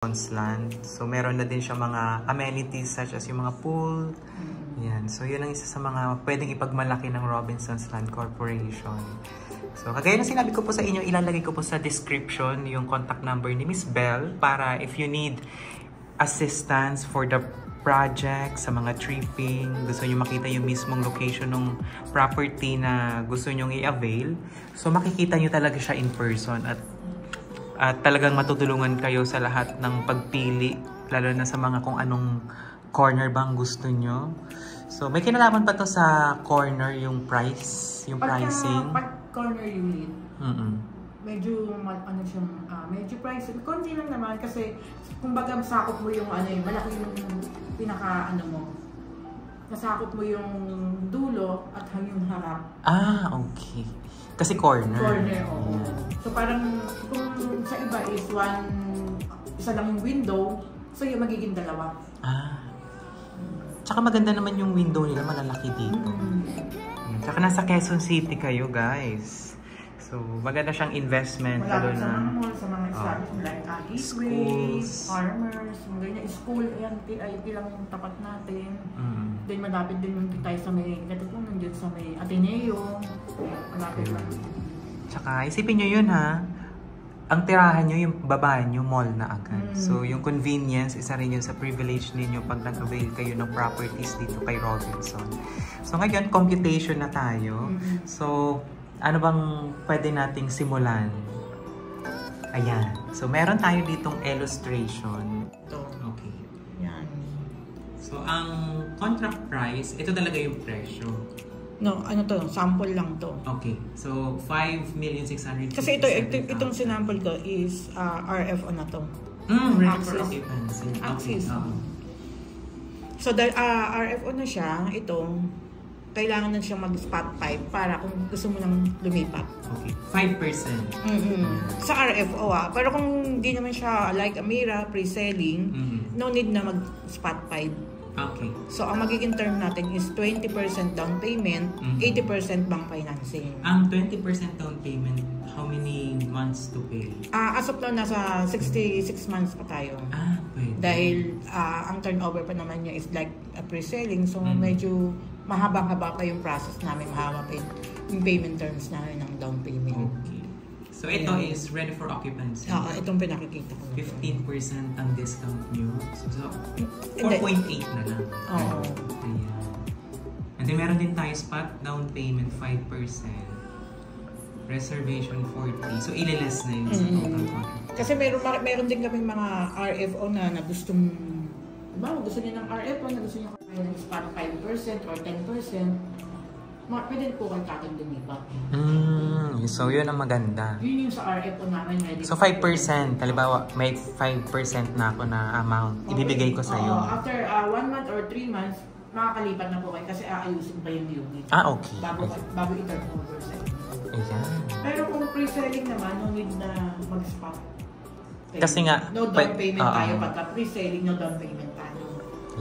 Land. So, meron na din siya mga amenities such as yung mga pool. Yan. So, yun ang isa sa mga pwedeng ipagmalaki ng Robinsons Land Corporation. So, kagaya na sinabi ko po sa inyo, ilalagay ko po sa description yung contact number ni Miss Belle para if you need assistance for the project, sa mga tripping, gusto nyo makita yung mismong location ng property na gusto nyong i-avail. So, makikita nyo talaga siya in person at talagang matutulungan kayo sa lahat ng pagpili, lalo na sa mga kung anong corner bang gusto nyo. So, may kinalaman pa to sa corner, yung price, yung pricing. Pag corner unit, medyo, ano siya, medyo pricing. Konti lang naman kasi, kumbaga, sakop mo yung, malaki yung nasakop mo yung dulo at yung harap. Okay. Kasi corner. Corner, oo. So parang kung sa iba is isa lang yung window, so yung magiging dalawa. Tsaka maganda naman yung window nila, malalaki dito. Tsaka nasa Quezon City kayo, guys. So maganda siyang investment. Wala sa mga mall, sa mga establishment like schools, farmers, mga ganyan, school, yan, ay lang yung tapat natin. Then malapit din yung tayo sa may, nandiyan sa may Ateneo. Malapit lang. Tsaka isipin nyo yun ha, ang tirahan nyo, yung baba nyo, mall na agad. So yung convenience, isa rin yun sa privilege ninyo pag nag-avail kayo ng properties dito kay Robinson. So ngayon, computation na tayo. So ano bang pwede nating simulan? Ayan. So meron tayo ditong illustration. Okay. Yan. So ang contract price, ito talaga yung presyo. No, ano to? Sample lang to. Okay. So, 5,657,000. Kasi itong sinample ko is RFO na to. Ready for occupancy. Axis. So, dahil RFO na siya, kailangan na siyang mag-spot 5 para kung gusto mo nang lumipat. Okay. 5%. Sa RFO Pero kung hindi naman siya like Amira, pre-selling, no need na mag-spot 5. Okay. So, ang magiging term natin is 20% down payment, 80% bank financing. Ang 20% down payment, how many months to pay? As of now, nasa 66 months pa tayo. Pwede. Dahil ang turnover pa naman niya is like a pre-selling. So, medyo mahaba-haba pa yung process namin. Mahaba pa yung payment terms namin ng down payment. Okay. So, ito is ready for occupancy. Itong pinakikita ko. 15% ang discount nyo. So 4.8 na lang. Oo. Ayan. And then, meron din tayo spot down payment 5%. Reservation 40. So, ililess na yun sa total contract. Kasi meron din kaming mga RFO na gustong, gusto niya ng RFO na gusto niya kaya ng spot 5% or 10%. Pwede po kayo kakang lumipat. So, yun ang maganda. Yun yung sa RFO namin. So, 5%. Halimbawa, may 5% na ako na amount. Ibibigay ko sa'yo. After 1 month or 3 months, makakalipat na po kayo kasi aayusin pa yung unit. Okay. Bago i-turn over sa inyo. Ayan. Pero kung pre-selling naman, no need na mag-spot. Kasi nga, no down payment tayo. Pagka pre-selling, no down payment tayo.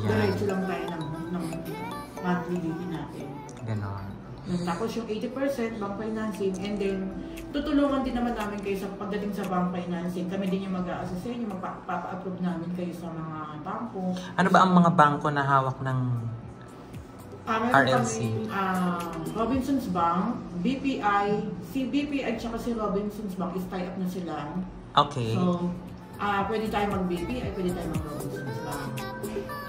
Diretso lang tayo ng monthly duty natin. Ganon. Tapos yung 80% bank financing, and then tutulungan din naman namin kayo sa pagdating sa bank financing. Kami din yung mag-a-assess sa inyo, magpapa-approve namin kayo sa mga bangko. Ano ba ang mga bangko na hawak ng RLC? Robinsons Bank, BPI, si BPI at saka si Robinsons Bank is tie-up na sila. Okay. So, pwede tayo mag-BPI, pwede tayo mag-Robinsons Bank.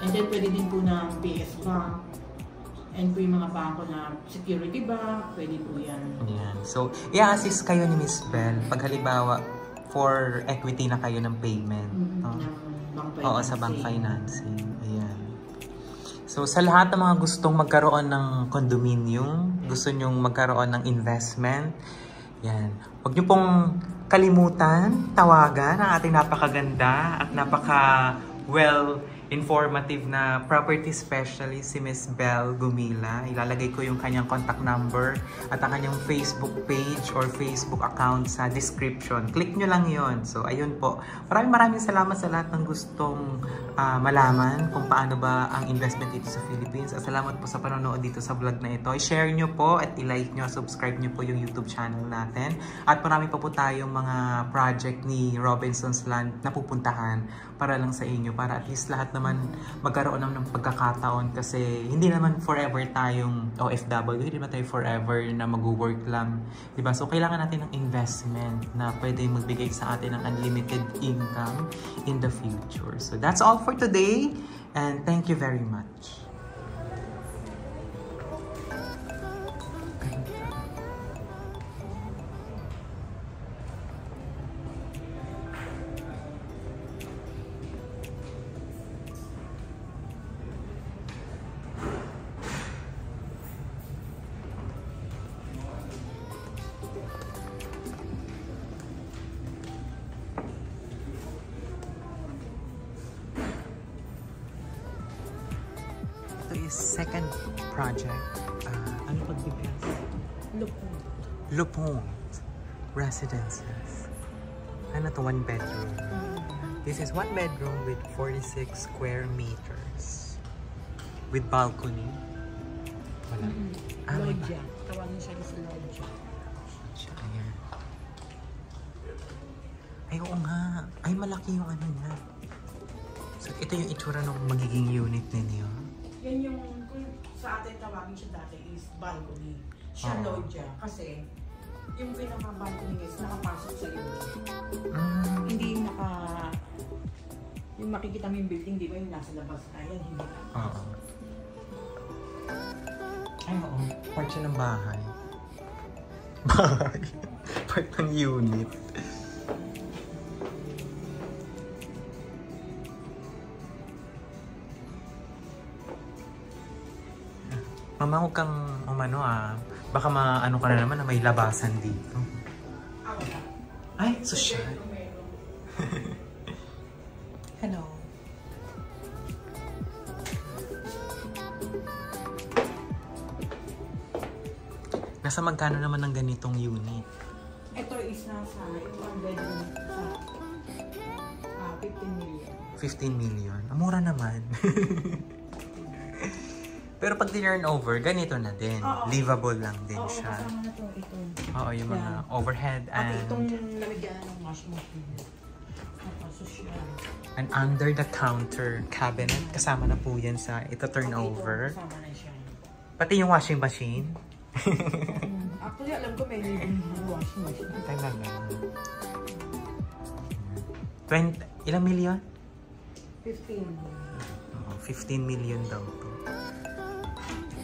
And then pwede din po ng PS Bank. And po yung mga bangko na security bank, pwede po yan. Ayan. So, i-assist kayo ni Miss Belle pag halimbawa for equity na kayo ng payment. Oo, sa bank financing. Ayan. So, sa lahat ng mga gustong magkaroon ng condominium, gusto nyong magkaroon ng investment, yan. Huwag nyo pong kalimutan, tawagan ang ating napakaganda at napaka-well informative na property specialist si Miss Belle Gumila. Ilalagay ko yung kanyang contact number at ang kanyang Facebook page or Facebook account sa description. Click nyo lang yon. So, ayun po. Maraming salamat sa lahat ng gustong malaman kung paano ba ang investment dito sa Philippines. At salamat po sa panonood dito sa vlog na ito. I-share nyo po at i-like nyo, subscribe nyo po yung YouTube channel natin. At marami pa po tayong mga project ni Robinson's Land na pupuntahan para lang sa inyo. Para at least lahat naman magkaroon ng pagkakataon kasi hindi naman forever tayong OFW, hindi naman tayo forever na mag-work lang, diba? So kailangan natin ng investment na pwede magbigay sa atin ng unlimited income in the future. So that's all for today and thank you very much. Second project, ano pagbibigyan? Lupon Residences. Ano to? 1 bedroom. This is 1 bedroom with 46 square meters. With balcony. Wala. Lodja. Tawagin siya sa lodja. Ayan. Ay, oo nga. Ay, malaki yung ano niya. So, ito yung itsura ng magiging unit ninyo. Yan yung, kung sa atin tawagin siya dati is balcony. Siya lodja. Kasi, yung pinaka-balcony is nakapasok sa lodja. Hindi yung makikita mo yung building, di ba yung nasa labas? Ayan, hindi. Oo. Ay, oo. Part siya ng bahay. Bahay. Part ng unit. Mama, huwag kang umano baka maano ka na naman na may labasan dito. Ay, sosyal. Hello. Nasa magkano naman ng ganitong unit? Ito is nasa 1 bedroom sa 15 million. 15 million? Mura naman. Pero pag turn over, ganito na din. Livable lang din siya. Oo, kasama na ito. Oo, yung mga overhead and... At itong lamigyan ng washing machine. Napasosyan. An under-the-counter cabinet. Kasama na po yan sa ito turn over. Kasama na siya. Pati yung washing machine. Actually, alam ko may living washing machine. Talaga. Ilang million? 15. 15 million daw to.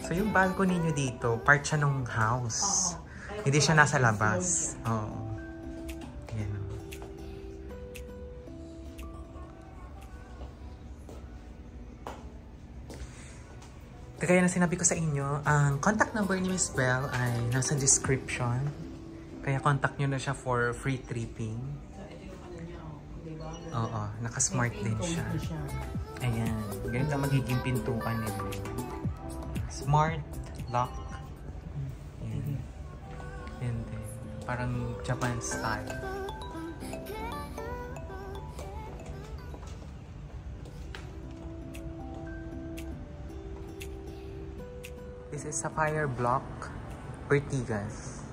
So yung balcony nyo dito, part siya ng house. Hindi siya nasa labas. Oo. Yan. Kagaya na sinabi ko sa inyo, ang contact number ni Miss Belle ay nasa description. Kaya contact nyo na siya for free tripping. Oo, naka-smart din siya. Ayan, ganito magiging pintukan nito. Smart lock. Ayan. Ayan din. Parang Japan style. This is Sapphire Block Ortigas.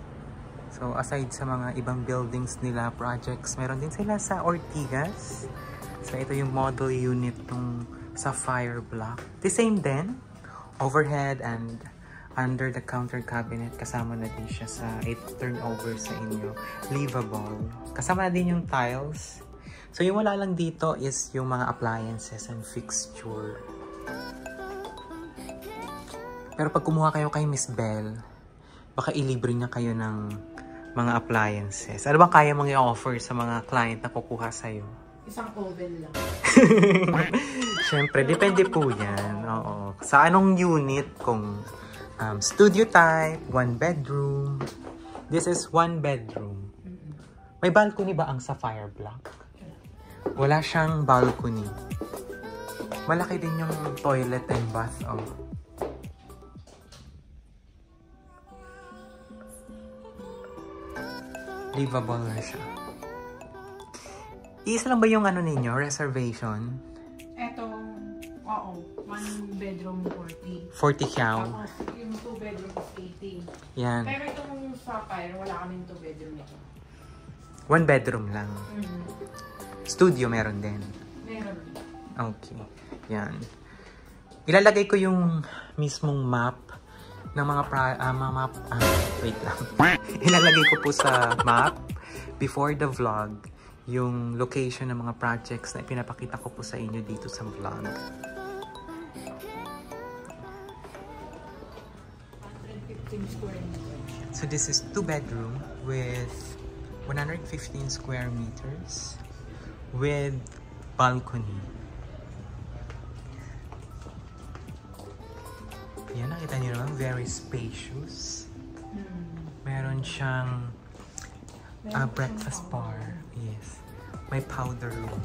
So aside sa mga ibang buildings nila, projects, meron din sila sa Ortigas. So ito yung model unit ng Sapphire Block. The same din. Overhead and under the counter cabinet. Kasama na din siya sa turnover sa inyo. Livable. Kasama na din yung tiles. So yung wala lang dito is yung mga appliances and fixture. Pero pag kumuha kayo kay Miss Belle, baka ilibre niya kayo ng mga appliances. Ano bang kaya mong i-offer sa mga client na kukuha sa'yo? Isang oven lang. Siyempre, depende po yan. Oo. Sa anong unit, kung studio type, 1 bedroom. This is 1 bedroom. May balcony ba ang Sapphire Block? Wala siyang balcony. Malaki din yung toilet and bath. Oh. Livable na siya. Isa lang ba yung ano ninyo? Reservation? Eto, oo. 1 bedroom 40. 40 cow. Tapos yung 2 bedroom is 80. Yan. Pero itong Sapphire, wala kaming 2 bedroom nito. 1 bedroom lang. Studio meron din. Meron. Okay. Yan. Ilalagay ko yung mismong map ng mga wait lang. Ilalagay ko po sa map before the vlog yung location ng mga projects na ipinapakita ko po sa inyo dito sa vlog. 115 square meters. So this is 2 bedroom with 115 square meters with balcony. Yan, nakita niyo naman, very spacious. Meron siyang breakfast bar. Yes. May powder room.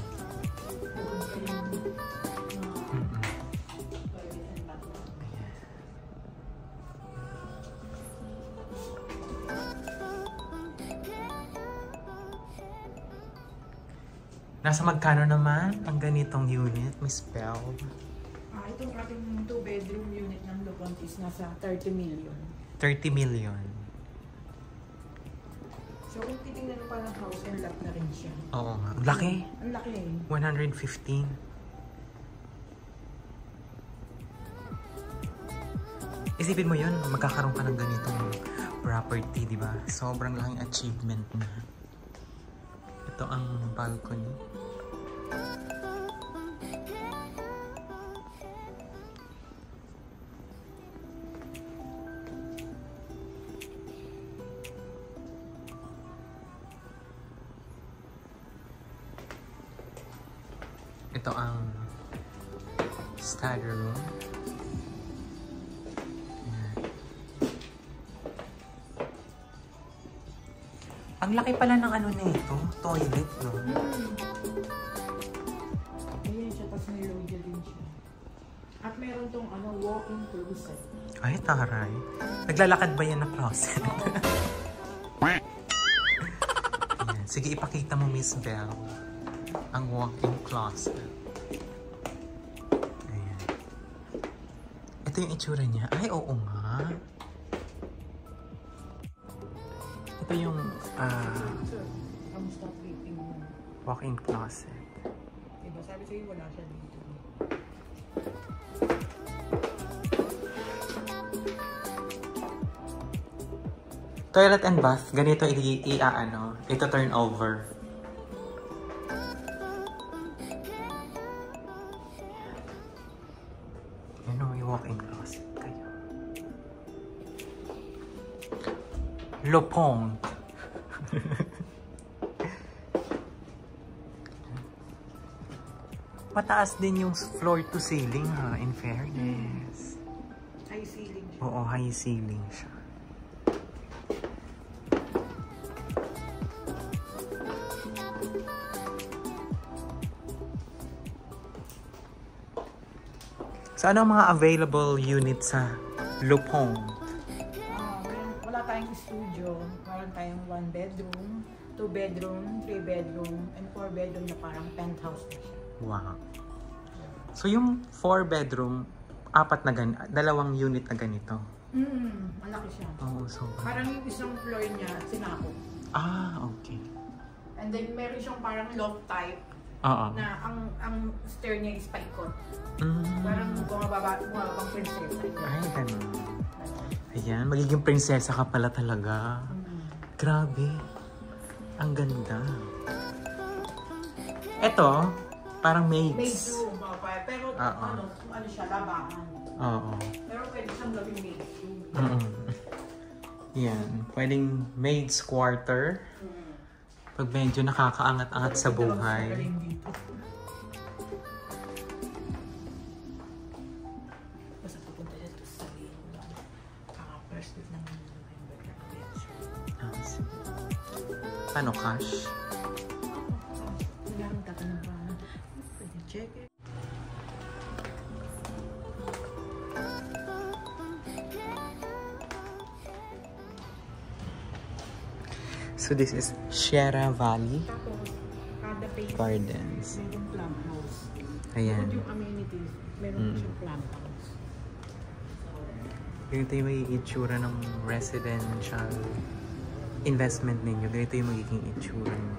Nasa magkano naman ang ganitong unit, Miss Belle? Itong ating 2 bedroom unit ng Lupon is nasa 30 million. 30 million. So kung titingnan pa ng house and lot na rin siya. Oo nga. Ang laki. Ang laki eh. 115. Isipin mo yun, magkakaroon ka ng ganitong property, di ba? Sobrang laking achievement na. Ito ang balcony. Ito ang study room. Ang laki pala ng ano nito, toilet, no? Ayan siya, tapos may laundry din siya. At meron tong walk-in closet. Ay, taray. Naglalakad ba yan na closet? Ayan. Sige, ipakita mo, Miss Belle, ang walk-in closet. Ayan. Ito yung itsura niya. Ay, oo nga. Ito yung walk-in closet. Diba, sabi sa'yo wala siya dito. Toilet and bath, ganito ito turn over. May walk-in closet kayo. Lupon. Mataas din yung floor to ceiling, ha, in fairness. High ceiling siya. Oo, high ceiling siya. So, ano ang mga available units sa Lupon? Wala tayong studio. Meron tayong 1 bedroom, 2 bedroom, 3 bedroom, and 4 bedroom na parang penthouse na siya. Wow. So, yung 4 bedroom, dalawang unit na ganito? Malaki siya. Oo, so... Parang yung isang floor niya, sinako. Okay. And then, meron siyang parang loft type. Na ang stair niya is paikot. Parang bumabang prinsesa. Ay, ganun. Ayan, magiging prinsesa ka pala talaga. Grabe. Ang ganda. Ito, parang maids. Maids room. Pero ano siya, labahan. Oo. Pero pwede siyang gawing maids room. Yan, pwedeng maids quarter. Pag medyo nakakaangat-angat sa buhay. Basta pupunta niya ito sa first week ng November. Paano cash? Kailangan tatanong pa. Pwede check it. So this is Sierra Valley Tapos, kada phase, Gardens. mayroong clubhouse. Ayan. Bukod yung amenities, meron siyang clubhouse. Ganito yung magiging itsura ng residential investment ninyo. Ganito yung magiging itsura nyo.